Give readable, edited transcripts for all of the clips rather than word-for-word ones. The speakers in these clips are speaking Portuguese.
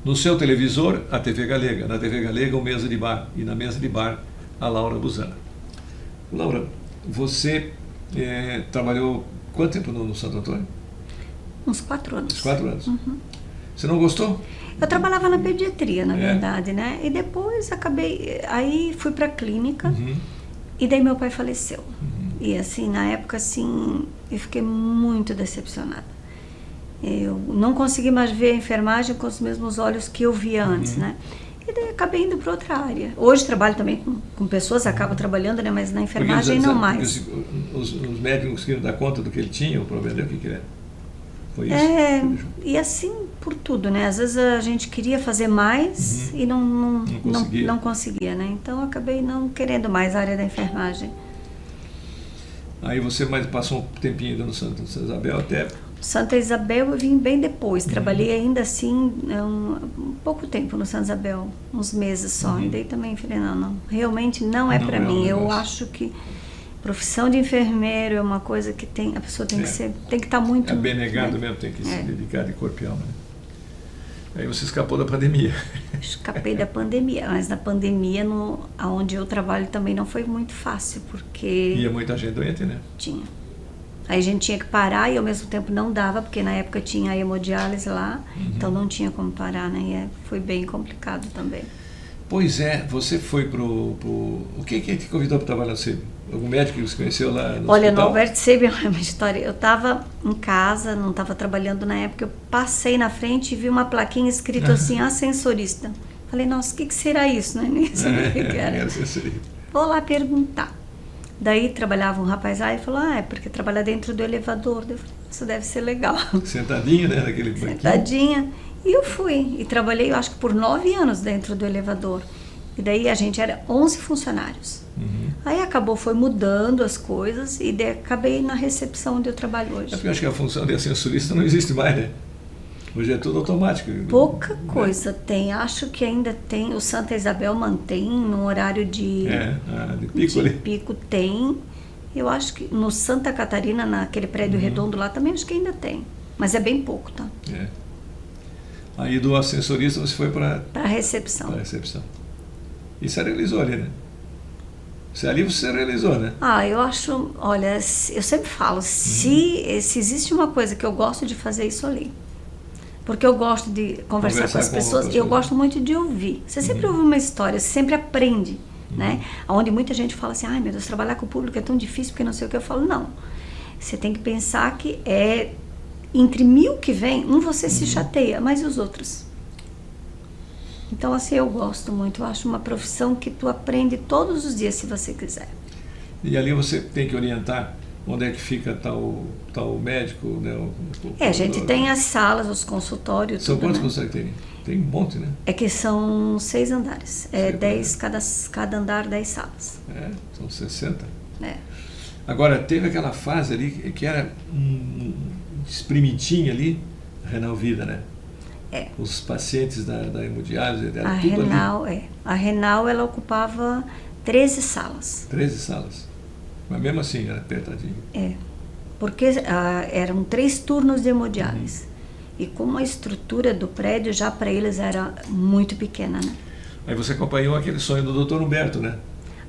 No seu televisor, a TV Galega. Na TV Galega, o Mesa de Bar. E na Mesa de Bar, a Laura Busana. Laura, você trabalhou quanto tempo no Santo Antônio? Uns 4 anos. Uns 4 anos. Uhum. Você não gostou? Eu trabalhava na pediatria, na verdade, né? E depois acabei... Aí fui pra clínica e daí meu pai faleceu. E assim, na época, assim, eu fiquei muito decepcionada. Eu não consegui mais ver a enfermagem com os mesmos olhos que eu via antes, né? E daí acabei indo para outra área. Hoje trabalho também com pessoas, acabo trabalhando, né? Mas na enfermagem não mais. Os médicos não conseguiram dar conta do que ele tinha, o problema dele, o que era? Foi isso? E assim por tudo, né? Às vezes a gente queria fazer mais e não conseguia, né? Então eu acabei não querendo mais a área da enfermagem. Aí você passou um tempinho ainda no Santa Isabel até... Santa Isabel eu vim bem depois, trabalhei ainda assim um pouco tempo no Santa Isabel, uns meses só, e daí também falei, não, realmente não é para mim. Eu acho que profissão de enfermeiro é uma coisa que a pessoa tem que estar muito... É abnegado, né? Mesmo, tem que se dedicar de corpo e alma, né? Aí você escapou da pandemia. Escapei da pandemia, mas na pandemia, onde eu trabalho também não foi muito fácil, porque... Ia muita gente doente, né? Tinha. Aí a gente tinha que parar e ao mesmo tempo não dava, porque na época tinha a hemodiálise lá, então não tinha como parar, né? E foi bem complicado também. Pois é, você foi o que te convidou para trabalhar no CEB? Algum médico que você conheceu lá no Olha, hospital? no Alberto CEB é uma história. Eu estava em casa, não estava trabalhando na época, eu passei na frente e vi uma plaquinha escrito assim, ascensorista. Falei, nossa, o que será isso, né? Nem sabia o que era. Vou lá perguntar. Daí trabalhava um rapaz lá e falou, é porque trabalha dentro do elevador. Eu falei, isso deve ser legal. Sentadinha, né, naquele banquinho? Sentadinha. E eu fui. E trabalhei, eu acho que por 9 anos dentro do elevador. E daí a gente era 11 funcionários. Aí foi mudando as coisas e daí acabei na recepção onde eu trabalho hoje. É porque eu acho que a função de ascensorista não existe mais, né? Hoje é tudo automático. Pouca coisa tem. Acho que ainda tem. O Santa Isabel mantém num horário de pico ali. Pico tem. Eu acho que no Santa Catarina, naquele prédio redondo lá, também acho que ainda tem. Mas é bem pouco, tá? Aí do ascensorista você foi para a recepção. Para a recepção. E você realizou ali, né? Ali você realizou, né? Eu acho... Olha, eu sempre falo, se existe uma coisa que eu gosto de fazer, isso ali. Porque eu gosto de conversar com as pessoas, eu gosto muito de ouvir. Você sempre ouve uma história, você sempre aprende, né? Onde muita gente fala assim, ai meu Deus, trabalhar com o público é tão difícil, porque não sei o que. Eu falo, não. Você tem que pensar que entre 1000 que vem, você se chateia, mas e os outros? Então assim, eu gosto muito, eu acho uma profissão que tu aprende todos os dias, se você quiser. E ali você tem que orientar onde é que fica tal médico, né? A gente tem as salas, os consultórios. São quantos consultórios tem? Tem um monte, né? É que são 6 andares. 10, cada andar 10 salas. São 60. Agora, teve aquela fase ali que era espremidinha ali, a Renal Vida, né? Os pacientes da hemodiálise, era tudo Renal, ali. A Renal, ela ocupava 13 salas. 13 salas. Mas mesmo assim, era apertadinho. Porque eram 3 turnos de hemodiálise. E como a estrutura do prédio, já para eles era muito pequena, né? Aí você acompanhou aquele sonho do Dr. Humberto, né?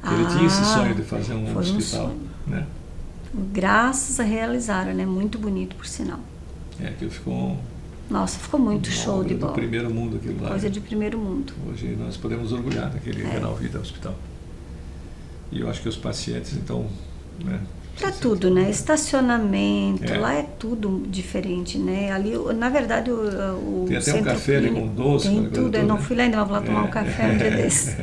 Ele tinha esse sonho de fazer um hospital, né? Graças a realizaram, né? Muito bonito, por sinal. Aquilo ficou... Nossa, ficou muito show de bola. Do primeiro mundo aquilo lá. Coisa de primeiro mundo. Hoje nós podemos orgulhar daquele Renal Vida Hospital. E eu acho que os pacientes, então... né? Para tudo, né? Estacionamento, lá é tudo diferente, né? Ali, na verdade, o tem até um café ali com doce. Tem tudo, eu não fui lá ainda, mas vou lá tomar um café um dia desse.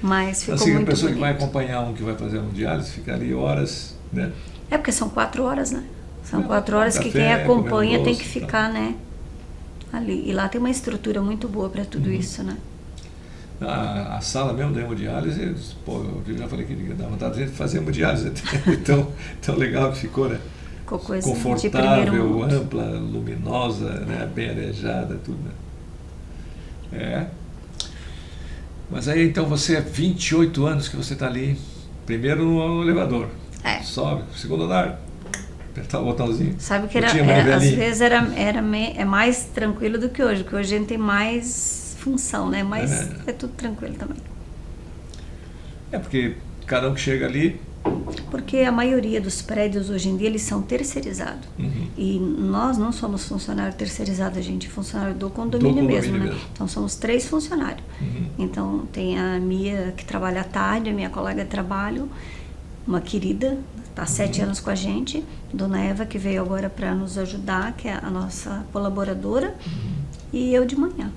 Mas ficou assim, muito a pessoa bonito. Que vai acompanhar que vai fazer um diálise, fica ali horas, né? Porque são 4 horas, né? São 4 horas que quem acompanha tem que ficar, né? Ali. E lá tem uma estrutura muito boa para tudo isso, né? A sala mesmo da hemodiálise, eu já falei que dá vontade de fazer hemodiálise, tão legal que ficou, né? Ficou coisa confortável, ampla, luminosa, né? Bem arejada, tudo, né? Mas aí então você 28 anos que você está ali, primeiro no elevador, sobe, segundo andar, apertar o botãozinho. Sabe que Eu era, tinha às manivelinha. vezes é mais tranquilo do que hoje, porque hoje a gente tem mais função, né? Mas é tudo tranquilo também. É porque cada um que chega ali... Porque a maioria dos prédios hoje em dia eles são terceirizados. Uhum. E nós não somos funcionário terceirizado, a gente é funcionário do condomínio, mesmo, né? Então somos 3 funcionários. Uhum. Então tem a Mia que trabalha à tarde, a minha colega de trabalho, uma querida, está há 7 anos com a gente, Dona Eva, que veio agora para nos ajudar, que é a nossa colaboradora, e eu de manhã.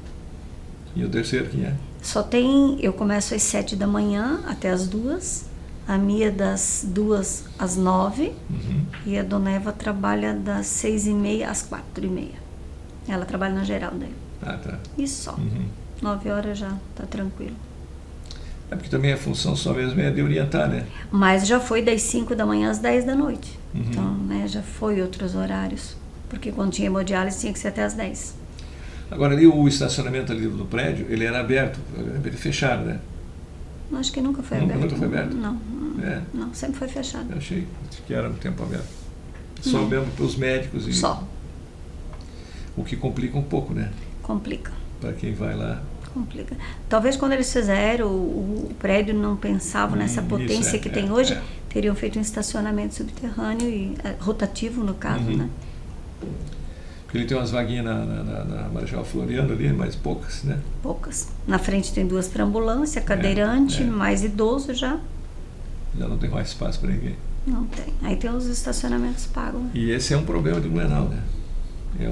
E o terceiro quem é? Só tem, eu começo às 7 da manhã até as 2, a Mia das 2 às 9, e a Dona Eva trabalha das 6h30 às 4h30. Ela trabalha na geral daí. Ah, tá. Isso só. 9 horas já tá tranquilo. É porque também a função só mesmo é de orientar, né? Mas já foi das 5 da manhã às 10 da noite. Então, né, já foi outros horários. Porque quando tinha hemodiálise tinha que ser até às 10. Agora ali o estacionamento ali do prédio, ele era aberto, ele fechado, né? Acho que nunca foi aberto. Nunca foi aberto? Não, É. não, sempre foi fechado. Eu achei que era um tempo aberto. Só mesmo para os médicos e... Só. O que complica um pouco, né? Complica. Para quem vai lá. Complica. Talvez quando eles fizeram, o prédio não pensava nessa potência que tem hoje, teriam feito um estacionamento subterrâneo e rotativo, no caso, né? Porque ele tem umas vaguinhas na Marechal Floriano ali, mas poucas, né? Poucas. Na frente tem 2 para ambulância, cadeirante, mais idoso já. Já não tem mais espaço para ninguém. Não tem. Aí tem os estacionamentos pagos. Né? E esse é um problema de Blumenau, né?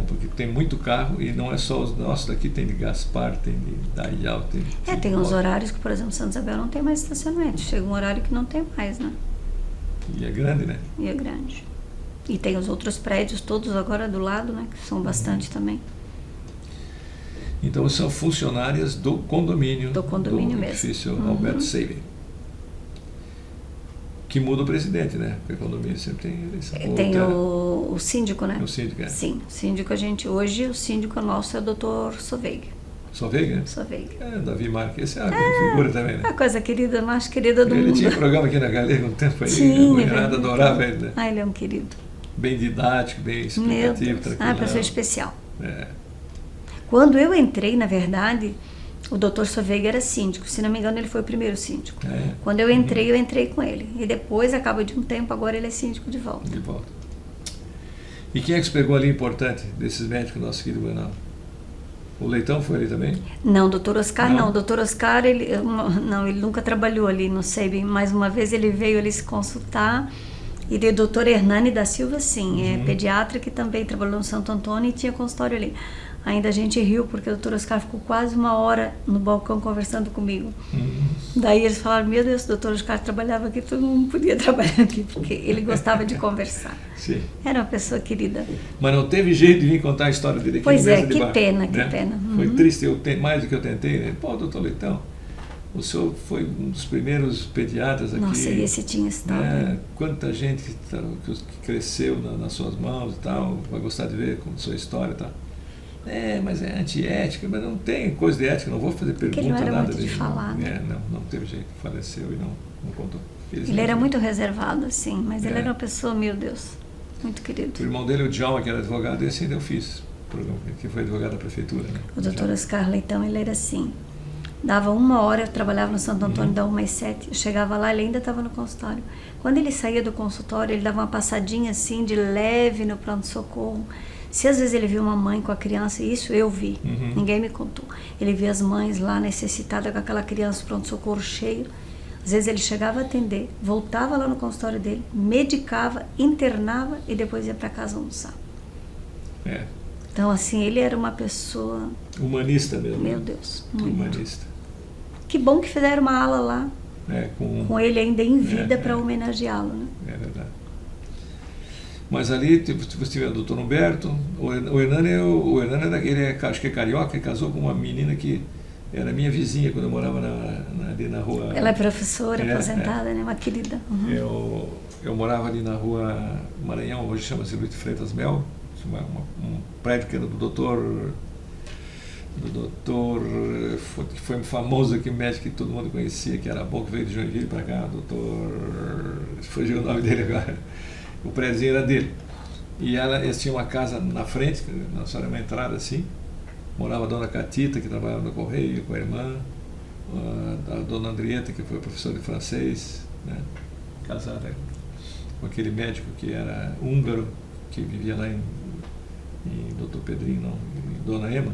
Porque tem muito carro e não é só os nossos daqui, tem de Gaspar, tem de Dayal, tem de... tem uns horários que, por exemplo, Santa Isabel não tem mais estacionamento. Chega um horário que não tem mais, né? E é grande, né? E é grande. E tem os outros prédios todos agora do lado, né? Que são bastante também. Então são funcionárias do condomínio. Do condomínio do mesmo. edifício Alberto Seibel. Que muda o presidente, né? Porque o condomínio sempre tem eleição. Tem o síndico, né? O síndico, é. Sim, o síndico hoje o síndico nosso é o Dr. Soveig. Soveig, né? Soveig. Davi Marques, esse é uma figura também, né? A coisa querida, mais querida do mundo. Ele tinha programa aqui na Galega um tempo aí, Tinha, a mulherada adorava ele, né? Ah, ele é um querido. Bem didático, bem explicativo, tranquilo. Pessoa especial. É. Quando eu entrei, na verdade, o Dr. Soveig era síndico. Se não me engano, ele foi o primeiro síndico. Quando eu entrei com ele. E depois, acaba de um tempo, agora ele é síndico de volta. De volta. E quem é que se pegou ali importante desses médicos nossos aqui do Blumenau? O Leitão foi ali também? Não, o Dr. Oscar não. O Dr. Oscar, ele nunca trabalhou ali no SEIB. Mais uma vez ele veio ali se consultar. E o Dr. Hernani da Silva, sim, é pediatra que também trabalhou no Santo Antônio e tinha consultório ali. Ainda a gente riu porque o Dr. Oscar ficou quase 1 hora no balcão conversando comigo. Daí eles falaram, meu Deus, o Dr. Oscar trabalhava aqui, todo mundo podia trabalhar aqui, porque ele gostava de conversar. Sim. Era uma pessoa querida. Mas não teve jeito de vir contar a história dele aqui. Pois no é, Mesa de que Bar, pena, né? que pena. Foi triste, mais do que eu tentei. Né? Pô, doutor Leitão, o senhor foi um dos primeiros pediatras aqui. Nossa, e esse tinha história. Né? Quanta gente que cresceu nas suas mãos e tal, vai gostar de ver a sua história e tal. Mas é antiética, mas não tem coisa de ética, não vou fazer pergunta, ele não era nada muito de falar, né? Não teve jeito, faleceu e não contou. Ele era muito reservado, assim, mas ele era uma pessoa, meu Deus, muito querido. O irmão dele, o Djalma, que era advogado, esse ainda eu fiz, que foi advogado da prefeitura. Né? O doutor Oscar Leitão, ele era assim, dava 1 hora, eu trabalhava no Santo Antônio, da 1h às 7h, eu chegava lá, ele ainda estava no consultório. Quando ele saía do consultório, ele dava uma passadinha assim, de leve no pronto-socorro. Se às vezes ele viu uma mãe com a criança, isso eu vi, ninguém me contou. Ele via as mães lá necessitadas com aquela criança, pronto-socorro cheio. Às vezes ele chegava a atender, voltava lá no consultório dele, medicava, internava e depois ia para casa almoçar. Então, assim, ele era uma pessoa... Humanista mesmo. Meu Deus, muito. Humanista. Que bom que fizeram uma ala lá, com ele ainda em vida, para homenageá-lo, né? É verdade. Mas ali você tiver o doutor Humberto, o Hernani acho que é carioca, e casou com uma menina que era minha vizinha quando eu morava ali na rua... Ela é professora, aposentada, né? Uma querida. Eu morava ali na rua Maranhão, hoje chama-se Luiz Freitas Mel, um prédio que era do doutor, que foi famoso aqui, médico que todo mundo conhecia, que era bom, que veio de Joinville para cá, fugiu o nome dele agora. O prédio era dele. E eles tinham uma casa na frente, só era uma entrada assim. Morava a dona Catita, que trabalhava no Correio, com a irmã. A dona Andrieta, que foi professora de francês, né? Casada com aquele médico que era húngaro, que vivia lá em Dr. Pedrinho, não, em Dona Ema.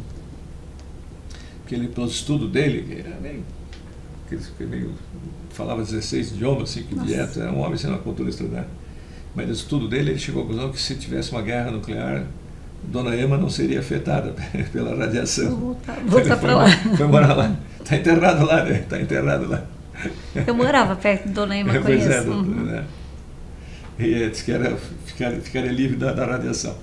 Porque ele, pelos estudos dele, que era meio falava 16 idiomas, assim, que direto, era um homem sem uma cultura estudada. Mas no estudo dele, ele chegou à conclusão que se tivesse uma guerra nuclear, Dona Ema não seria afetada pela radiação. Vou voltar para lá. Foi morar lá. Está enterrado lá, né? Está enterrado lá. Eu morava perto de Dona Ema, Pois conheço. né? E disse que ficaria livre da radiação.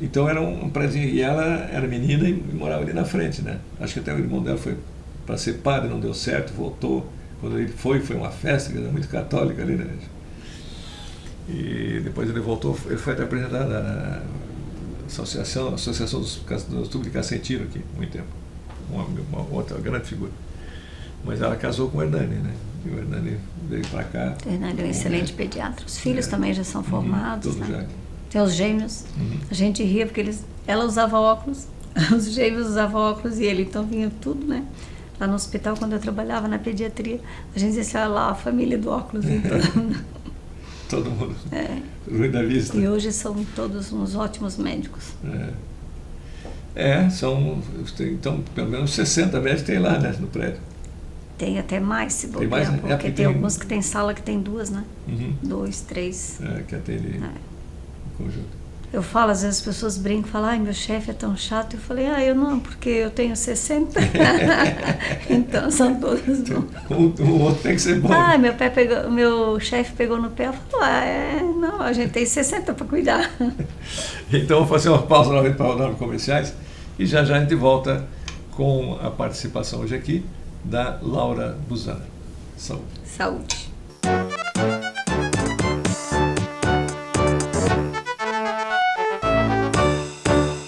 Então era um prédio, e ela era menina e morava ali na frente, né? Acho que até o irmão dela foi para ser padre, não deu certo, voltou. Quando ele foi uma festa, que era muito católica ali, né? E depois ele voltou, ele foi até apresentar a Associação dos Tubos de Tiro aqui, muito tempo. Uma outra grande figura. Mas ela casou com o Hernani, né? E o Hernani veio para cá. O Hernani é um excelente pediatra. Os filhos também já são formados, todos né? já. Tem os gêmeos. A gente ria porque ela usava óculos, os gêmeos usavam óculos e ele, então vinha tudo, né? Lá no hospital, quando eu trabalhava na pediatria, a gente dizia assim, olha lá, a família do óculos. Todo mundo ruim da vista. E hoje são todos uns ótimos médicos. Então, pelo menos 60 médicos tem lá, né, no prédio. Tem até mais, se bobear, mais, porque tem alguns que tem sala que tem 2, né? 2, 3. Que atende em conjunto. Eu falo, às vezes as pessoas brincam, falam, ai, meu chefe é tão chato. Eu falei, eu não, porque eu tenho 60. Então são todos bons. O outro tem que ser bom. Meu chefe pegou no pé e falou, não, a gente tem 60 para cuidar. Então vou fazer uma pausa novamente para rodar comerciais e já a gente volta com a participação hoje aqui da Laura Busana. Saúde. Saúde.